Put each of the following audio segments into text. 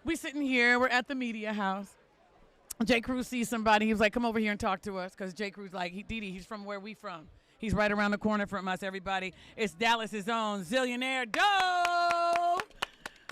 We sitting here. We're at the media house. J. Cruz sees somebody. He was like, "Come over here and talk to us," because J. Cruz like, DeDe, he's from where we from. He's right around the corner from us. Everybody, it's Dallas's own Zillionaire Doe.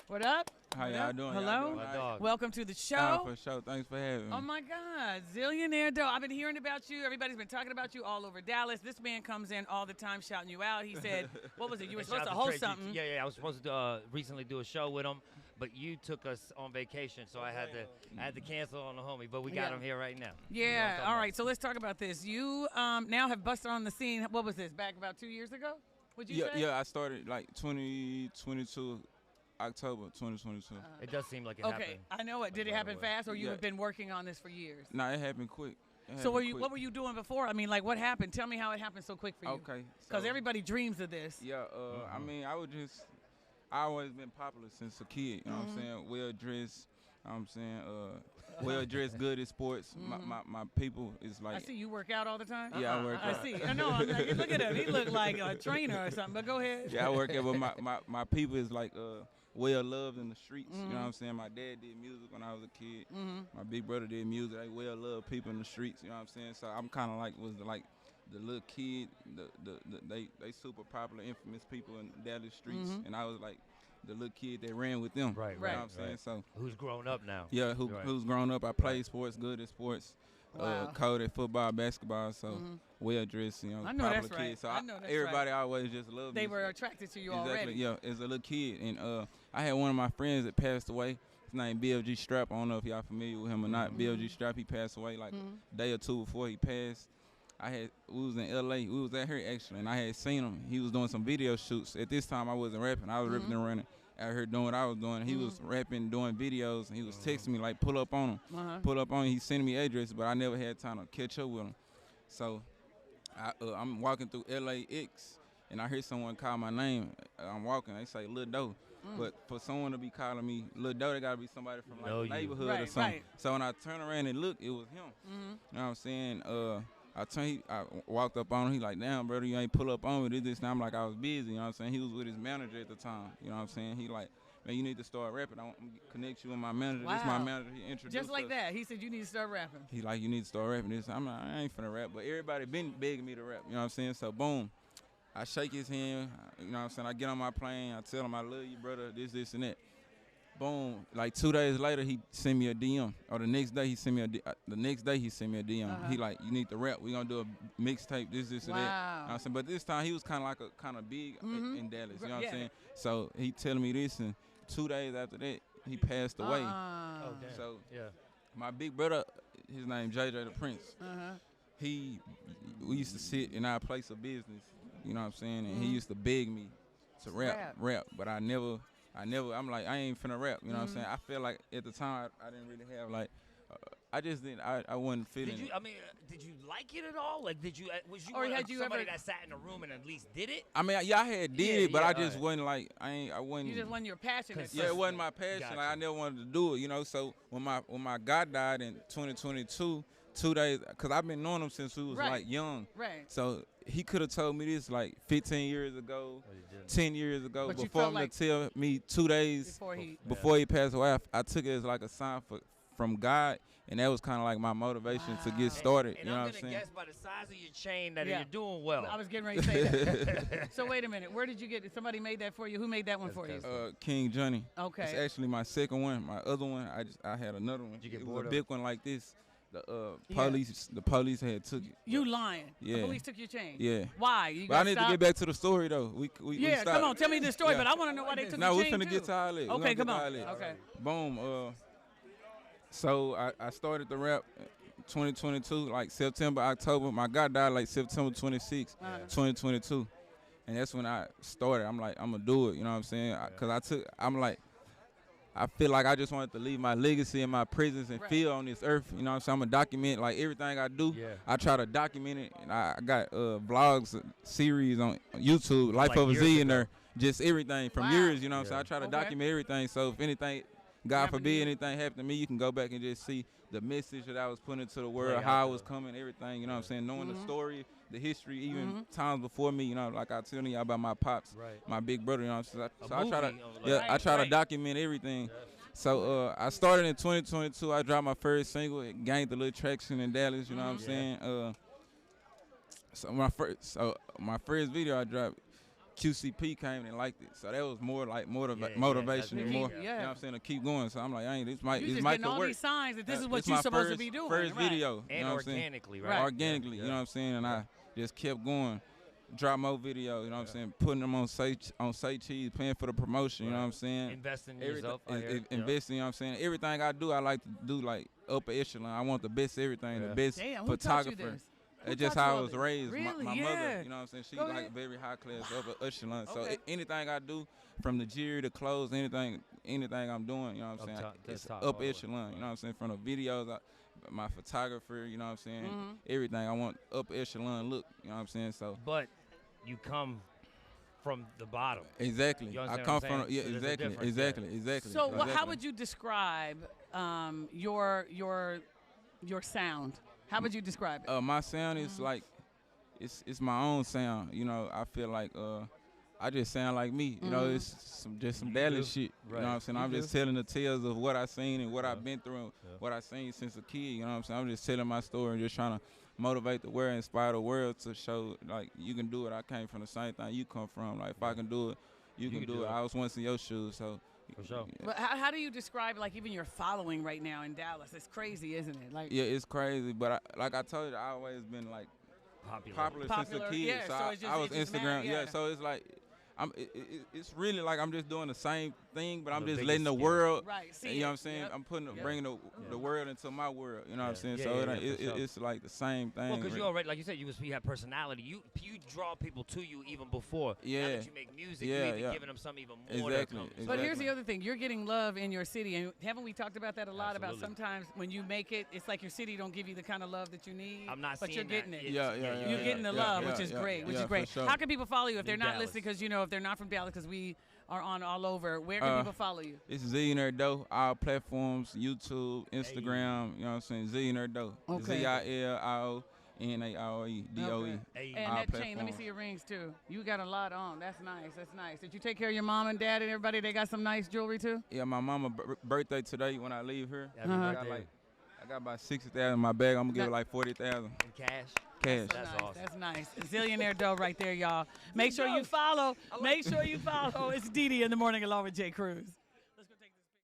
What up? How y'all doing? Hello. Y'all Welcome to the show. for sure. Thanks for having me. Oh my God, Zillionaire Doe. I've been hearing about you. Everybody's been talking about you all over Dallas. This man comes in all the time shouting you out. He said, what was it? You were supposed to host something. Yeah. I was supposed to recently do a show with him, but you took us on vacation, so I had to cancel on the homie. But we got him here right now. Yeah. You know all right. So let's talk about this. You now have busted on the scene. What was this? Back about 2 years ago? Would you say? Yeah. I started like 2022. October 2022. It does seem like it happened. Okay, I know it. Did it happen fast, or you have been working on this for years? Nah, it happened quick. So what were you doing before? I mean, like, what happened? Tell me how it happened so quick for you. Okay. Because everybody dreams of this. Yeah. I mean, I always been popular since a kid. You know what I'm saying? Well dressed. You know what I'm saying? Well dressed, good at sports. My people is like. I see you work out all the time. Yeah, I work out. I see. I know. I'm like, look at him. He look like a trainer or something. But go ahead. Yeah, I work out. But my people is like well loved in the streets. You know what I'm saying? My dad did music when I was a kid. My big brother did music. They well loved people in the streets. You know what I'm saying? So I'm kind of like the little kid. They super popular, infamous people in Dallas streets, and I was like the little kid that ran with them. Right. You know what I'm saying? So who's grown up now? yeah, who's grown up? I played sports, good at sports. Cold at football, basketball, so well dressed, you know, I know popular that's kid. right. So I know that's everybody always just loved me. They were attracted to you exactly, already. Yeah, as a little kid, and I had one of my friends that passed away. His name BLG Strap. I don't know if y'all familiar with him or not. BLG Strap. He passed away like a day or two before he passed. We was in LA. We was out here actually, and I had seen him. He was doing some video shoots. At this time, I wasn't rapping. I was ripping and running. Out here doing what I was doing. He was rapping, doing videos, and he was texting me like, pull up on him. Pull up on him. He sent me address, but I never had time to catch up with him. So I'm walking through LAX, and I hear someone call my name. I'm walking. They say Lil Doe. But for someone to be calling me Lil Doe, they got to be somebody from like the neighborhood or something. Right. So when I turned around and looked, it was him. You know what I'm saying? I walked up on him. He like, damn, brother, you ain't pull up on me. This. And I'm like, I was busy. You know what I'm saying? He was with his manager at the time. You know what I'm saying? He like, man, you need to start rapping. I want to connect you with my manager. Wow. This my manager. He introduced Just like us. that. He said, you need to start rapping. He like, you need to start rapping. This. I'm like, I ain't finna rap. But everybody been begging me to rap. You know what I'm saying? So, boom. I shake his hand. You know what I'm saying? I get on my plane. I tell him I love you, brother, this, and that. Boom! Like 2 days later, he sent me a DM. Or the next day, he sent me a DM. He like, you need to rap. We gonna do a mixtape. This, and that. You know what I'm saying? But this time, he was kind of big in Dallas. You know what I'm saying? So he telling me this, and 2 days after that, he passed away. Oh, damn. So my big brother, his name JJ the Prince. We used to sit in our place of business. You know what I'm saying? And he used to beg me to rap. But I never, I'm like, I ain't finna rap. You know what I'm saying? I feel like at the time, I didn't really have like, I just didn't, I wasn't feeling it. Did you like it at all? Like, was you or had you somebody ever that sat in a room and at least did it? I mean, yeah, I had did it, but I just wasn't like, I wasn't. You just wasn't your passion. Yeah, it wasn't my passion. Gotcha. Like, I never wanted to do it, you know? So when my God died in 2022, 2 days, because I've been knowing him since we was like young. Right. So he could have told me this like 15 years ago, 10 years ago, But before him to tell me 2 days before he passed away. I took it as like a sign from God, and that was kind of like my motivation to get started. And you know I'm what I'm saying? guess by the size of your chain that you're doing well. I was getting ready to say that. So wait a minute. Where did you get it? Somebody made that for you? Who made that one for you? King Johnny. Okay. It's actually my second one. My other one, I had another one. Did you get it bored was a of big one like this. The police had took it. You lying? Yeah. The police took your chain. Yeah. Why? But I need to get back to the story though. We come on, tell me the story. But I want to know why they took your chain we finna get to all that. Okay, come on. Okay. Boom. So I started the rap 2022, like September, October. My God died like September 26, 2022. And that's when I started. I'm like, I'm going to do it, you know what I'm saying? I feel like I just wanted to leave my legacy and my presence and feel on this earth. You know what I'm saying? I'm going to document like everything I do. Yeah. I try to document it. And I got vlogs, series on YouTube, Life of a Zillionaire, just everything from years, you know what I'm saying? I try to document everything. So if anything, God forbid anything happened to me, you can go back and just see the message that I was putting into the world, how I was coming, everything, you know what I'm saying? Knowing the story, the history, even times before me, you know, like I tell y'all about my pops, my big brother, you know what I'm saying? So I try to, I try to document everything. So I started in 2022. I dropped my first single. It gained a little traction in Dallas. You know what I'm saying? So my first video I dropped, QCP came and liked it. So that was more like motivation and more. You know what I'm saying, to keep going. So I'm like, this might getting all work. These signs that this is what It's you're my supposed to be doing. First video. And you know organically, right? Organically, you know what I'm saying? And I just kept going. Drop more videos, you know what I'm saying? Putting them on Say Cheese, paying for the promotion, you know what I'm saying? Investing in yourself. Investing, you know what I'm saying? Everything I do, I like to do like upper echelon. I want the best everything, the best photographer. It's just how I was raised. Really? My mother, you know what I'm saying? She like very high class, upper echelon. So anything I do, from the jewelry to clothes, anything I'm doing, you know what I'm saying? It's upper echelon, you know what I'm saying? From the videos, my photographer, you know what I'm saying? Everything I want upper echelon look, you know what I'm saying? So. But you come from the bottom. Exactly. I come from exactly. So how would you describe your sound? How would you describe it? My sound is like it's my own sound. You know, I feel like I just sound like me. You know, it's just some Dallas shit. You know what I'm saying? I'm just telling the tales of what I seen and what I've been through, and what I seen since a kid. You know what I'm saying? I'm just telling my story and just trying to motivate the world, inspire the world to show like you can do it. I came from the same thing you come from. Like if I can do it, you can do it. I was once in your shoes, so. For sure. But how do you describe like even your following right now in Dallas? It's crazy, isn't it? Like it's crazy. But like I told you, I always been like popular since a kid. Yeah, so I was Instagram. So it's like. It's really like I'm just doing the same thing, but I'm just letting the world, you know what I'm saying? I'm bringing the world into my world, you know what I'm saying? So it's like the same thing. Well, because you already, like you said, you have personality. You draw people to you even before. Now that you make music, you're even giving them something even more. Exactly. But here's the other thing: you're getting love in your city, and haven't we talked about that a lot? About sometimes when you make it, it's like your city don't give you the kind of love that you need. I'm not but seeing you're getting that. it. You're getting the love, which is great. Which is great. Sure. How can people follow you if they're not Dallas. listening? Because if they're not from Dallas, because we are on all over. Where can people follow you? It's Zillionaire Doe, all platforms, YouTube, Instagram, you know what I'm saying? Zillionaire Doe. Okay. ZILIONAROE DOE. And that chain, let me see your rings too. You got a lot on. That's nice. That's nice. Did you take care of your mom and dad and everybody? They got some nice jewelry too? Yeah, my mama's birthday today when I leave here. I got about 60,000 in my bag. I'm gonna give her like 40,000. In cash? Cash. That's awesome. That's nice. Zillionaire Doe right there, y'all. Make sure you follow. Make sure you follow. It's DeDe in the morning along with Jay Cruz.